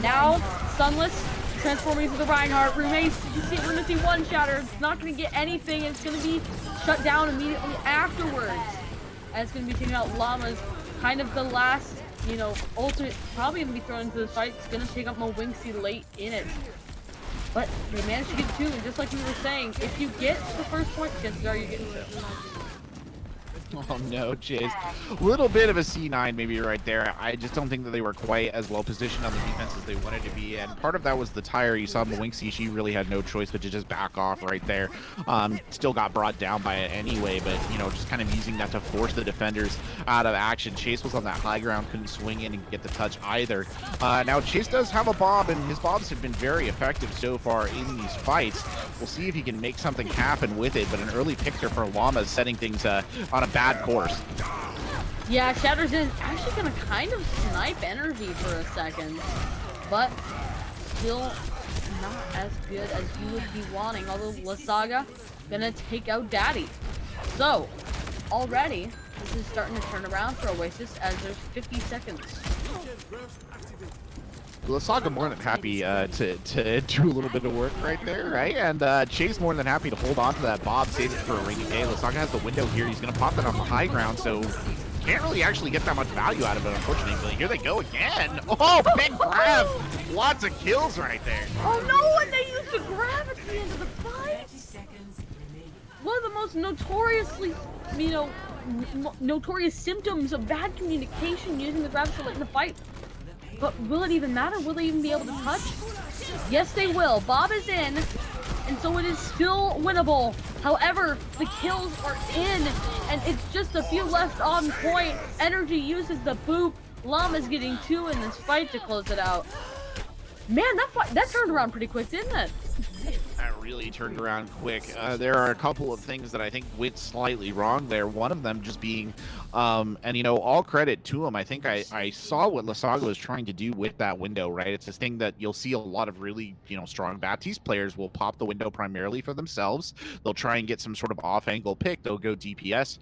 Now, Sunless transforming into the Reinhardt. We're gonna see 1 Shatter. It's not gonna get anything. It's gonna be shut down immediately afterwards. And it's gonna be taking out Llama's. Kind of the last, you know, ultimate, probably gonna be thrown into the fight. It's gonna take up Mowingsy late in it. But they managed to get 2, and just like we were saying, if you get the first point, chances are you're getting 2. Oh no, Chase. A little bit of a C9 maybe right there. I just don't think that they were quite as well positioned on the defense as they wanted to be, and part of that was the tire. You saw Mowingsy, she really had no choice but to just back off right there. Still got brought down by it anyway, but you know, just kind of using that to force the defenders out of action. Chase was on that high ground, couldn't swing in and get the touch either. Now Chase does have a Bob, and his Bobs have been very effective so far in these fights. We'll see if he can make something happen with it, but an early picture for Llama is setting things on a bad course. Yeah, Shatter's in actually gonna kind of snipe Energy for a second, but still not as good as you would be wanting. Although Lasaga gonna take out Daddy. So already this is starting to turn around for Oasis as there's 50 seconds. Lasaga more than happy to do a little bit of work right there, right? And Chase more than happy to hold on to that Bob, save it for a rainy day. Lasaga has the window here. He's going to pop that on the high ground, so can't really actually get that much value out of it, unfortunately. But here they go again. Oh, big grab. Lots of kills right there. Oh no, and they used to grab at the end of the fight. One of the most notoriously, you know, notorious symptoms of bad communication, using the grab so late in the fight. But will it even matter? Will they even be able to touch? Yes, they will. Bob is in, and so it is still winnable. However, the kills are in, and it's just a few left on point. Energy uses the boop. Llama's getting 2 in this fight to close it out. Man, that turned around pretty quick, didn't it? That really turned around quick. There are a couple of things that I think went slightly wrong there. One of them just being, and you know, all credit to him. I think I saw what Lasaga was trying to do with that window, right? It's this thing that you'll see a lot of really, you know, strong Baptiste players will pop the window primarily for themselves. They'll try and get some sort of off-angle pick. They'll go DPS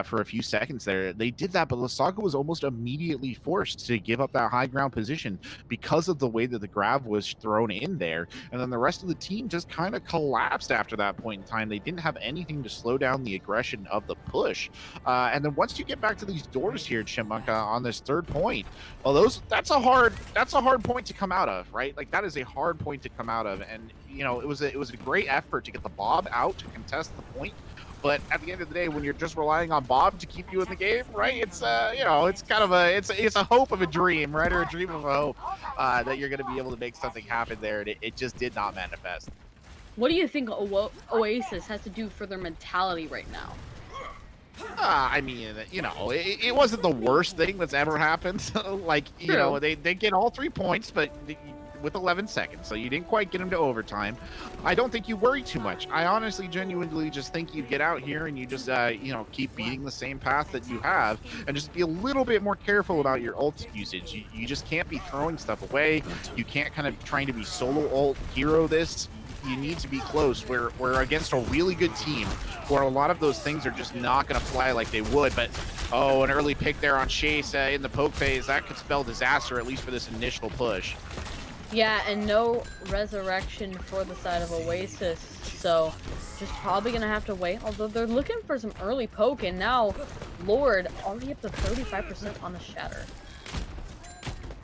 for a few seconds there. They did that, but Lasaga was almost immediately forced to give up that high ground position because of the way that the grab was thrown in there. And then the rest of the team just kind of collapsed after that point in time. They didn't have anything to slow down the aggression of the push. And then once you get back to these doors here, Chipmunk, on this 3rd point, well, that's a hard point to come out of, right? Like, that is a hard point to come out of. And you know, it was a great effort to get the Bob out to contest the point. But at the end of the day, when you're just relying on Bob to keep you in the game, right? It's you know, it's kind of it's a hope of a dream, right? Or a dream of a hope that you're going to be able to make something happen there, and it just did not manifest. What do you think Oasis has to do for their mentality right now? I mean, you know, it wasn't the worst thing that's ever happened. Like, you True. know, they get all 3 points, but with 11 seconds, so you didn't quite get them to overtime. I don't think you worry too much. I honestly, genuinely just think you get out here and you just, you know, keep beating the same path that you have, and just be a little bit more careful about your ult usage. You just can't be throwing stuff away. You can't kind of trying to be solo ult hero this. You need to be close. We're against a really good team where a lot of those things are just not going to fly like they would. But, oh, an early pick there on Chase in the poke phase, that could spell disaster, at least for this initial push. Yeah, and no resurrection for the side of Oasis, so just probably gonna have to wait. Although they're looking for some early poke, and now Lord already up to 35% on the shatter.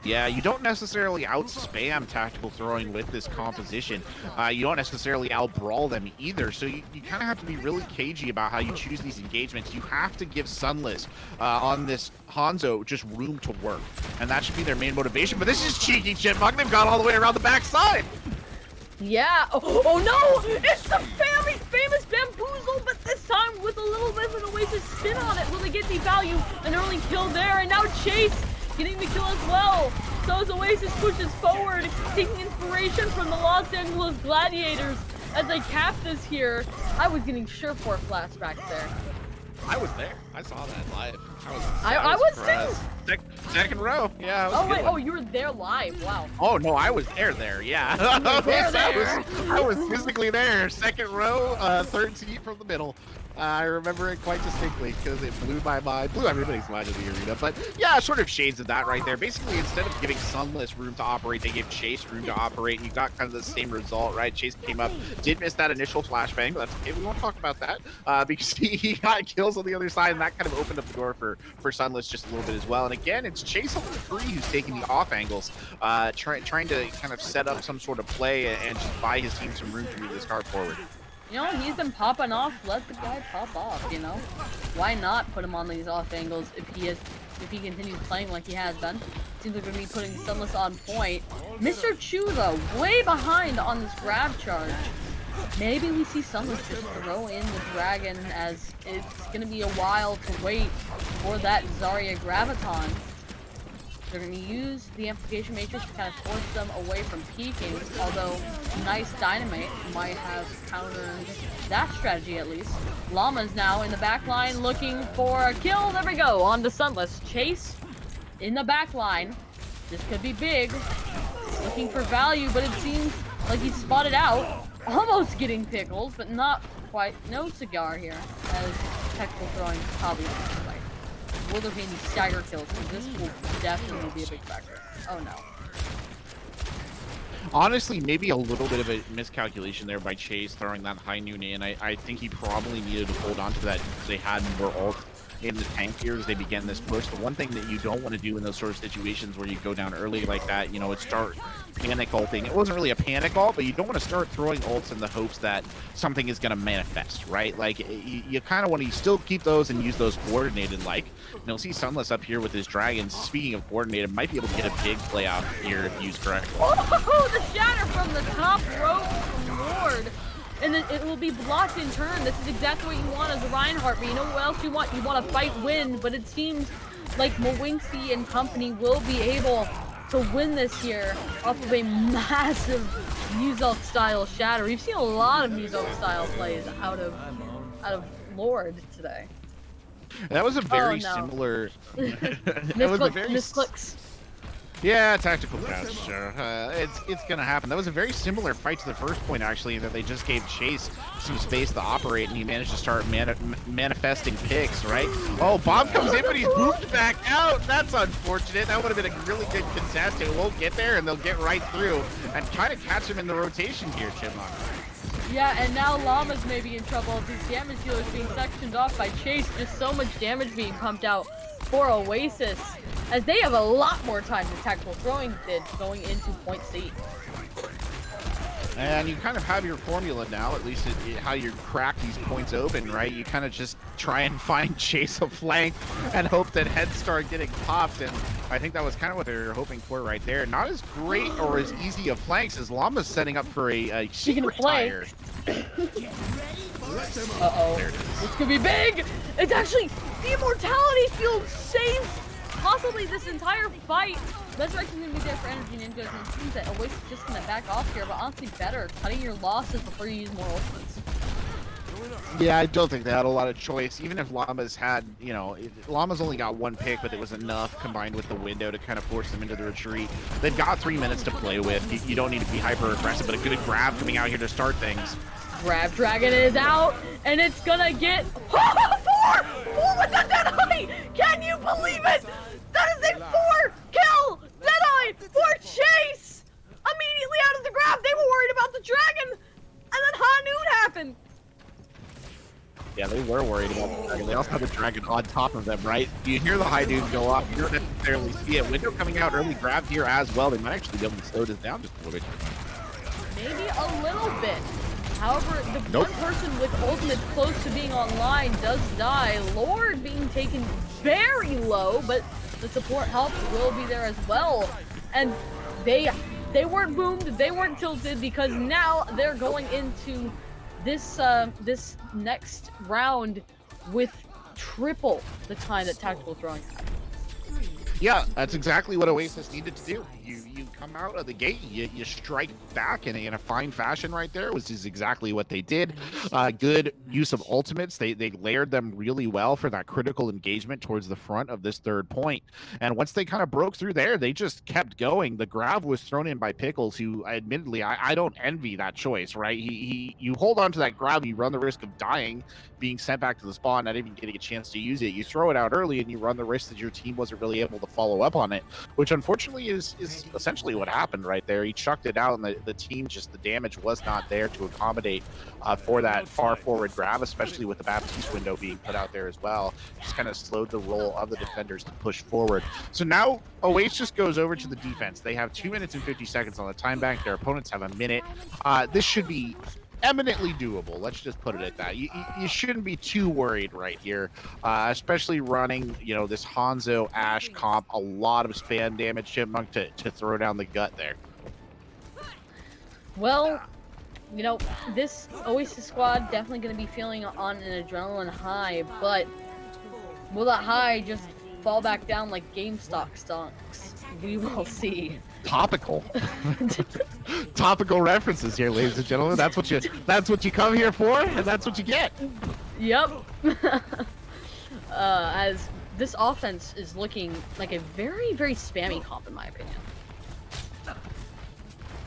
Yeah, you don't necessarily out-spam tactical throwing with this composition. You don't necessarily out-brawl them either, so you kind of have to be really cagey about how you choose these engagements. You have to give Sunless on this Hanzo just room to work, and that should be their main motivation. But this is cheeky Chipmunk. They've got all the way around the backside. Yeah. Oh no! It's the famous bamboozle, but this time with a little bit of an Oasis spin on it. Will they get the value? An early kill there, and now Chase getting the kill as well. So as Oasis pushes forward, taking inspiration from the Los Angeles Gladiators as they cap this here. I was getting Surefour flashbacks there. I was there. I saw that live. I was too. Second row. Yeah. Oh wait. Oh, you were there live. Wow. Oh no, I was there. Yeah. I was physically there. Second row, third seat from the middle. I remember it quite distinctly because it blew my mind, blew everybody's mind in the arena. But yeah, sort of shades of that right there. Basically, instead of giving Sunless room to operate, they gave Chase room to operate, and you got kind of the same result, right? Chase came up, did miss that initial flashbang, but that's okay. We won't talk about that because he got kills on the other side, and that kind of opened up the door for Sunless just a little bit as well. And again, it's Chase on the free who's taking the off angles, trying to kind of set up some sort of play and just buy his team some room to move this card forward. You know, he's been popping off. Let the guy pop off, you know? Why not put him on these off angles if he continues playing like he has been? Seems like we're going to be putting Sunless on point. Mr. Chu, though, way behind on this grab charge. Maybe we see Sunless just throw in the dragon, as it's going to be a while to wait for that Zarya Graviton. They're going to use the Amplification Matrix to kind of force them away from peeking, although nice Dynamite might have countered that strategy at least. Llama's now in the back line looking for a kill. There we go, on to Sunless. Chase in the back line. This could be big. Looking for value, but it seems like he's spotted out. Almost getting pickles, but not quite. No cigar here, as technical throwing is probably on the fight. Will there be any stagger kills? Because this will definitely be a big factor. Oh no. Honestly, maybe a little bit of a miscalculation there by Chase throwing that high noon in. I think he probably needed to hold on to that because they had more ult in the tank here as they began this push. The one thing that you don't want to do in those sort of situations where you go down early like that, you know, it's start panic ulting. It wasn't really a panic ult, but you don't want to start throwing ults in the hopes that something is going to manifest, right? Like, you kind of want to still keep those and use those coordinated, like, you know, see Sunless up here with his dragons. Speaking of coordinated, might be able to get a big play out here if used correctly. Oh, the shatter from the top rope from Lord. And then it will be blocked in turn. This is exactly what you want as a Reinhardt, but you know what else you want? You want to fight win, but it seems like Mwinksy and company will be able to win this here off of a massive Muzok style shatter. We've seen a lot of Muzok style plays out of Lord today. That was a very similar. Misclicks. Yeah, tactical crouch, sure. It's gonna happen. That was a very similar fight to the first point, actually, that they just gave Chase some space to operate, and he managed to start manifesting picks, right? Oh, Bomb comes in, but he's booped back out. That's unfortunate. That would have been a really good contest. It won't get there, and they'll get right through and kind of catch him in the rotation here, Chipmunk. Yeah, and now Llama's maybe in trouble. His damage dealer is being sectioned off by Chase. Just so much damage being pumped out for Oasis, as they have a lot more time than tactical throwing did going into point C. And you kind of have your formula now, at least how you crack these points open, right? You kind of just try and find Chase a flank and hope that heads start getting popped, and I think that was kind of what they were hoping for right there. Not as great or as easy of flanks as Llama's setting up for a secret tire. Uh-oh. This could be big! It's actually the Immortality Field saves possibly this entire fight. Resurrection's gonna be there for Energy Ninjas, and it seems that Oasis is just gonna back off here, but honestly better, cutting your losses before you use more ultimates. Yeah, I don't think they had a lot of choice. Even if Llamas had, you know, Llamas only got one pick, but it was enough combined with the window to kind of force them into the retreat. They've got 3 minutes to play with. You don't need to be hyper aggressive, but a good grab coming out here to start things. Grab Dragon is out, and it's gonna get four with the Deadeye! Can you believe it? That is a 4-kill Deadeye for Chase! Immediately out of the grab, they were worried about the dragon, and then Hanoon happened. Yeah, they were worried about the dragon. They also had the dragon on top of them, right? You hear the high dude go off. You don't necessarily see it. Window coming out early grab here as well. They might actually be able to slow this down just a little bit. Maybe a little bit. However, the one person with ultimate close to being online does die. Lord being taken very low, but the support help will be there as well. And they weren't boomed, they weren't tilted, because now they're going into this this next round with triple the time that tactical throwing had. Yeah, that's exactly what Oasis needed to do. You come out of the gate, you strike back in a fine fashion right there, which is exactly what they did. Good use of ultimates. They layered them really well for that critical engagement towards the front of this third point. And once they kind of broke through there, they just kept going. The grab was thrown in by Pickles, who admittedly, I don't envy that choice, right? You hold on to that grab, you run the risk of dying, being sent back to the spawn, not even getting a chance to use it. You throw it out early and you run the risk that your team wasn't really able to follow up on it, which unfortunately is essentially what happened right there. He chucked it out, and the team, just the damage was not there to accommodate for that far forward grab, especially with the Baptiste window being put out there as well. Just kind of slowed the roll of the defenders to push forward. So now Oasis goes over to the defense. They have 2 minutes and 50 seconds on the time bank. Their opponents have a minute. This should be eminently doable. Let's just put it at that. You shouldn't be too worried right here, especially running, you know, this Hanzo Ash comp. A lot of spam damage, Chipmunk, to throw down the gut there. Well, you know, this Oasis squad definitely going to be feeling on an adrenaline high, but will that high just fall back down like GameStop stonks? We will see. Topical. Topical references here, ladies and gentlemen. That's what you come here for, and that's what you get. Yep. As this offense is looking like a very, very spammy comp, in my opinion.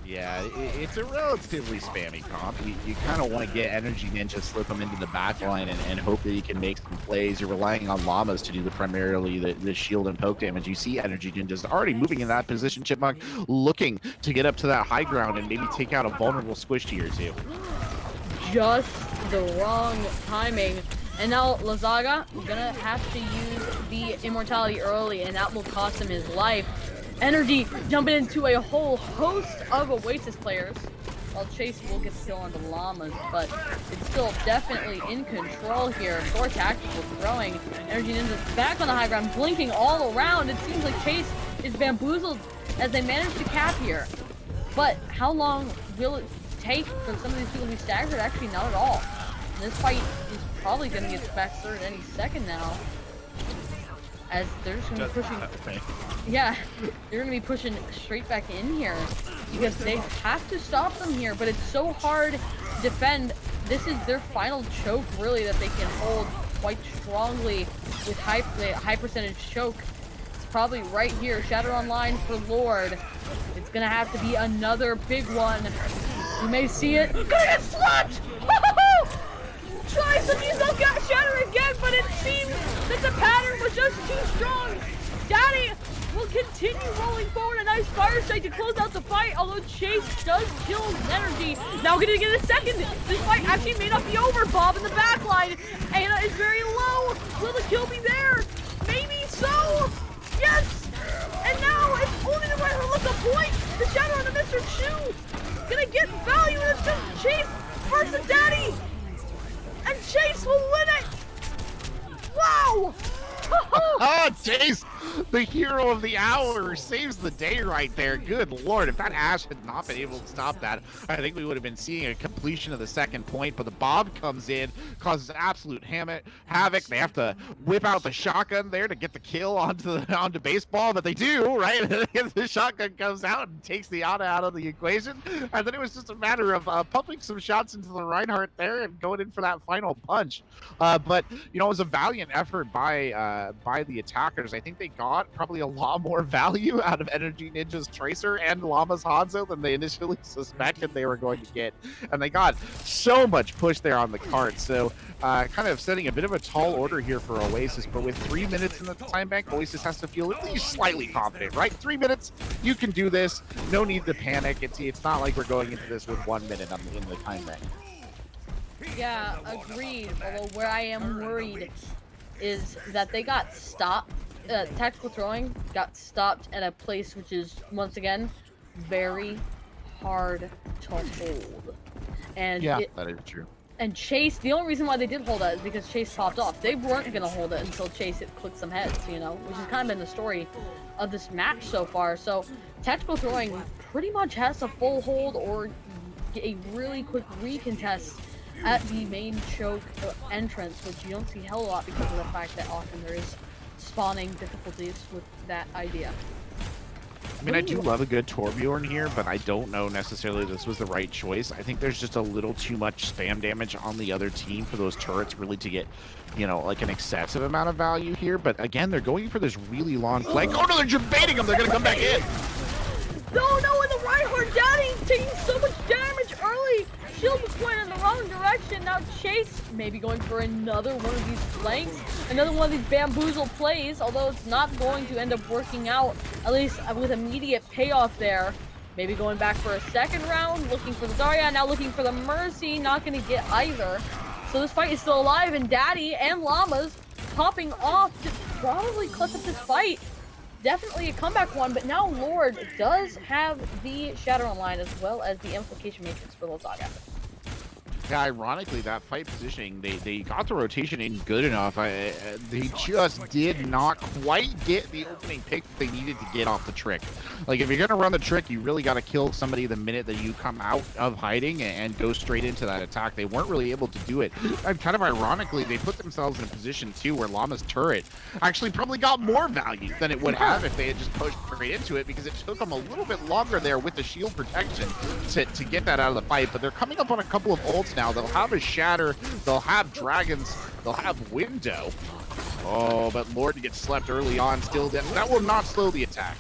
Yeah, it's a relatively spammy comp. You kind of want to get Energy Ninja, slip them into the back line, and hope that you can make some plays. You're relying on Llamas to do primarily the shield and poke damage. You see Energy Ninjas already moving in that position, Chipmunk, looking to get up to that high ground and maybe take out a vulnerable squish tier or two. Just the wrong timing. And now Lazaga gonna have to use the immortality early, and that will cost him his life. Energy jumping into a whole host of Oasis players, while Chase will get the kill on the Llamas, but it's still definitely in control here for tactical throwing. Energy Ninja's back on the high ground, blinking all around. It seems like Chase is bamboozled as they manage to cap here. But how long will it take for some of these people to be staggered? Actually, not at all. And this fight is probably going to get back started any second now, as they're just going to be pushing. Yeah, they're going to be pushing straight back in here because they have to stop them here, but it's so hard to defend. This is their final choke, really, that they can hold quite strongly with high percentage choke. It's probably right here. Shatter Online for Lord. It's going to have to be another big one. You may see it. Gonna get slapped! Tries to use that Shatter again, but it seems that the pattern was just too strong. Daddy will continue rolling forward. A nice fire strike to close out the fight, although Chase does kill Energy. Now gonna get a second. This fight actually may not be over. Bob in the back line. Ana is very low. Will the kill be there? Maybe so. Yes. And now it's only the right look the point. The Shadow on the Mr. Chu gonna get value, and it's just Chase versus Daddy. And Chase will win it! Wow! Ah, Chase the hero of the hour, saves the day right there. Good Lord, if that Ashe had not been able to stop that, I think we would have been seeing a completion of the second point. But the Bob comes in, causes absolute havoc. They have to whip out the shotgun there to get the kill onto baseball, but they do, right? The shotgun comes out and takes the auto out of the equation, and then it was just a matter of pumping some shots into the Reinhardt there and going in for that final punch. But you know, it was a valiant effort by the attackers. I think they got probably a lot more value out of Energy Ninja's Tracer and Llama's Hanzo than they initially suspected they were going to get, and they got so much push there on the card. So kind of setting a bit of a tall order here for Oasis, but with 3 minutes in the time bank, Oasis has to feel at least slightly confident, right? 3 minutes, you can do this. No need to panic. It's not like we're going into this with 1 minute in the time bank. Yeah, agreed. Although where I am worried is that they got stopped. Tactical throwing got stopped at a place which is, once again, very hard to hold. And yeah, that is true. And Chase, the only reason why they did hold it is because Chase popped off. They weren't going to hold it until Chase clicked some heads, you know, which has kind of been the story of this match so far. So tactical throwing pretty much has a full hold or a really quick recontest at the main choke entrance, which you don't see hell a lot because of the fact that often there is spawning difficulties with that idea. I mean, I do love a good Torbjorn here, but I don't know necessarily this was the right choice. I think there's just a little too much spam damage on the other team for those turrets really to get, you know, like an excessive amount of value here. But again, they're going for this really long flank. Oh no, they're debating them. They're going to come back in. No, and the Reinhardt Daddy taking so much damage early. Shield was pointed in the wrong direction. Now Chase maybe going for another one of these flanks, another one of these bamboozle plays, although it's not going to end up working out, at least with immediate payoff there. Maybe going back for a second round, looking for the Zarya, now looking for the Mercy, not going to get either. So this fight is still alive, and Daddy and Llamas popping off to probably clutch up this fight. Definitely a comeback one, but now Lord does have the Shatter Online as well as the Amplification Matrix for Lozaga. Yeah, ironically, that fight positioning, they got the rotation in good enough. They just did not quite get the opening pick that they needed to get off the trick. Like, if you're going to run the trick, you really got to kill somebody the minute that you come out of hiding and go straight into that attack. They weren't really able to do it. And kind of ironically, they put themselves in a position, too, where Llama's turret actually probably got more value than it would have if they had just pushed straight into it, because it took them a little bit longer there with the shield protection to get that out of the fight. But they're coming up on a couple of ults now. They'll have a Shatter, they'll have Dragons, they'll have Window. Oh, but Lord gets slept early on, still dead. That will not slow the attack.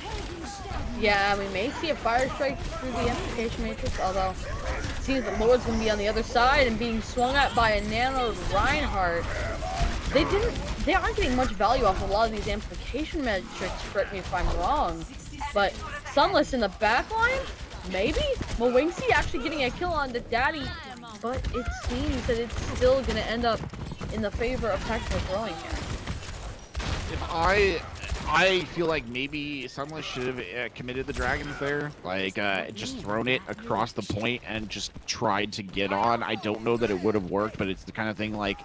Yeah, we may see a Fire Strike through the Amplification Matrix, although it seems that Lord's going to be on the other side and being swung at by a Nanoed Reinhardt. They aren't getting much value off a lot of these Amplification Matrix, correct me if I'm wrong, but Sunless in the back line? Maybe? Mawingsi actually getting a kill on the Daddy, but it seems that it's still going to end up in the favor of tactical throwing here. If I feel like maybe Sunless should have committed the Dragons there, like just thrown it across the point and just tried to get on. I don't know that it would have worked, but it's the kind of thing like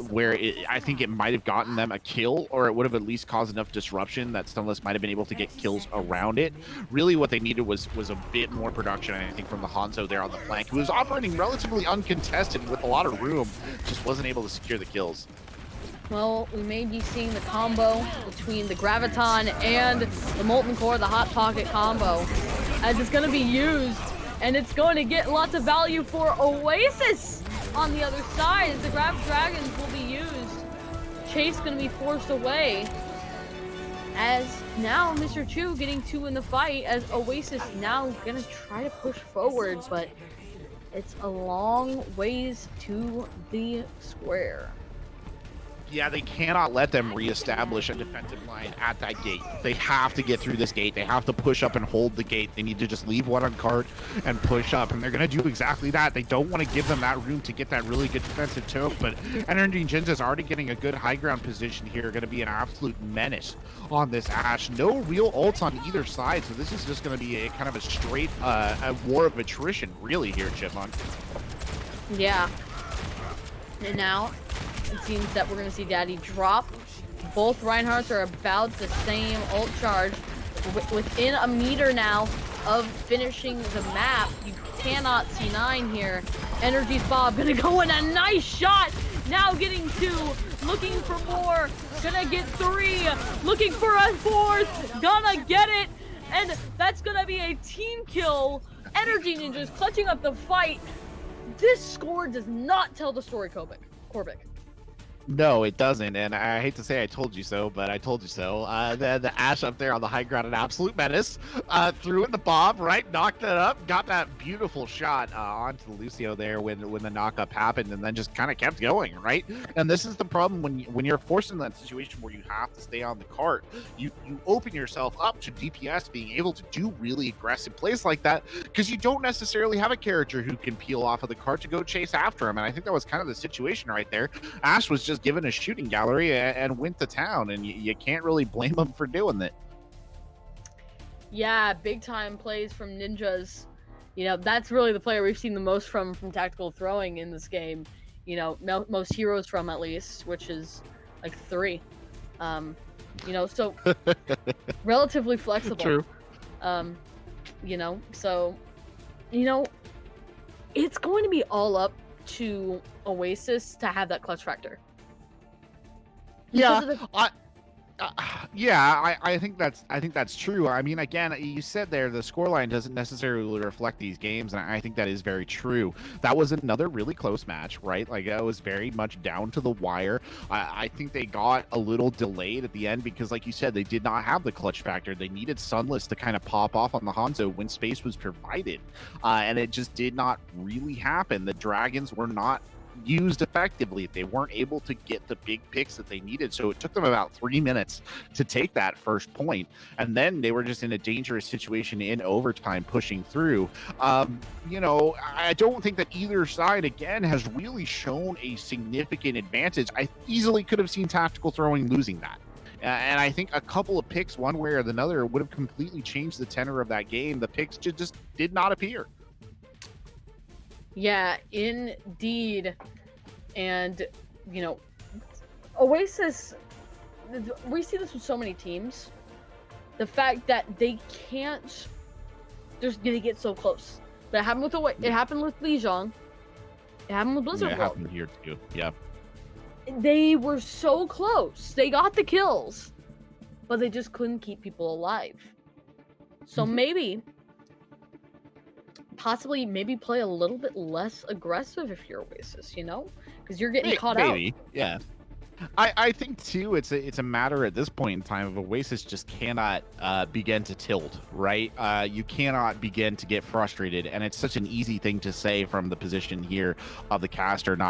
where I think it might have gotten them a kill, or it would have at least caused enough disruption that Sunless might have been able to get kills around it. Really what they needed was a bit more production, I think, from the Hanzo there on the flank, who was operating relatively uncontested with a lot of room, just wasn't able to secure the kills. Well, we may be seeing the combo between the Graviton and the Molten Core, the Hot Pocket combo, as it's going to be used, and it's going to get lots of value for Oasis on the other side, as the Grav Dragons will be used. Chase going to be forced away, as now Mr. Chu getting two in the fight, as Oasis now going to try to push forward, but it's a long ways to the square. Yeah, they cannot let them reestablish a defensive line at that gate. They have to get through this gate. They have to push up and hold the gate. They need to just leave one on cart and push up, and they're going to do exactly that. They don't want to give them that room to get that really good defensive choke, but Energy Jinja's already getting a good high ground position here, going to be an absolute menace on this Ashe. No real ults on either side, so this is just going to be a kind of a straight a war of attrition, really, here, Chipmunk. Yeah. And now it seems that we're going to see Daddy drop Both Reinhardts are about the same ult charge. Within a meter now of finishing the map. You cannot see 9 here. Energy's Bob gonna go in a nice shot. Now getting 2, looking for more. Gonna get 3, looking for a 4th. Gonna get it. And that's gonna be a team kill. Energy Ninjas clutching up the fight. This score does not tell the story, Korvik. No, it doesn't, and I hate to say I told you so, but I told you so. The Ash up there on the high ground, an absolute menace. Threw in the bomb, right? Knocked it up, got that beautiful shot onto the Lucio there when the knock-up happened, and then just kind of kept going, right? And this is the problem when you're forced in that situation where you have to stay on the cart. You open yourself up to DPS being able to do really aggressive plays like that because you don't necessarily have a character who can peel off of the cart to go chase after him, and I think that was kind of the situation right there. Ash was just given a shooting gallery and went to town, and you can't really blame him for doing that. Yeah, big time plays from Ninjas. You know, that's really the player we've seen the most from tactical throwing in this game. You know, most heroes from, at least, which is like 3. You know, so relatively flexible. True. You know, so, you know, it's going to be all up to Oasis to have that clutch factor. Yeah, I think that's true. I mean, again, you said there the scoreline doesn't necessarily reflect these games, and I think that is very true. That was another really close match, right? Like, it was very much down to the wire. I think they got a little delayed at the end because, like you said, they did not have the clutch factor. They needed Sunless to kind of pop off on the Hanzo when space was provided, and it just did not really happen. The Dragons were not used effectively. They weren't able to get the big picks that they needed, so it took them about 3 minutes to take that first point, and then they were just in a dangerous situation in overtime pushing through. You know, I don't think that either side again has really shown a significant advantage. I easily could have seen tactical throwing losing that. And I think a couple of picks one way or another would have completely changed the tenor of that game. The picks just did not appear. Yeah, indeed. And, you know, Oasis, we see this with so many teams. The fact that they can't just get so close. But it happened with it happened with Lijiang. It happened with Blizzard World. It happened here too. Yeah. They were so close. They got the kills, but they just couldn't keep people alive. So possibly play a little bit less aggressive if you're Oasis, you know, because you're getting caught out. Yeah. I think too it's a matter at this point in time of Oasis just cannot begin to tilt, right? You cannot begin to get frustrated, and it's such an easy thing to say from the position here of the caster, not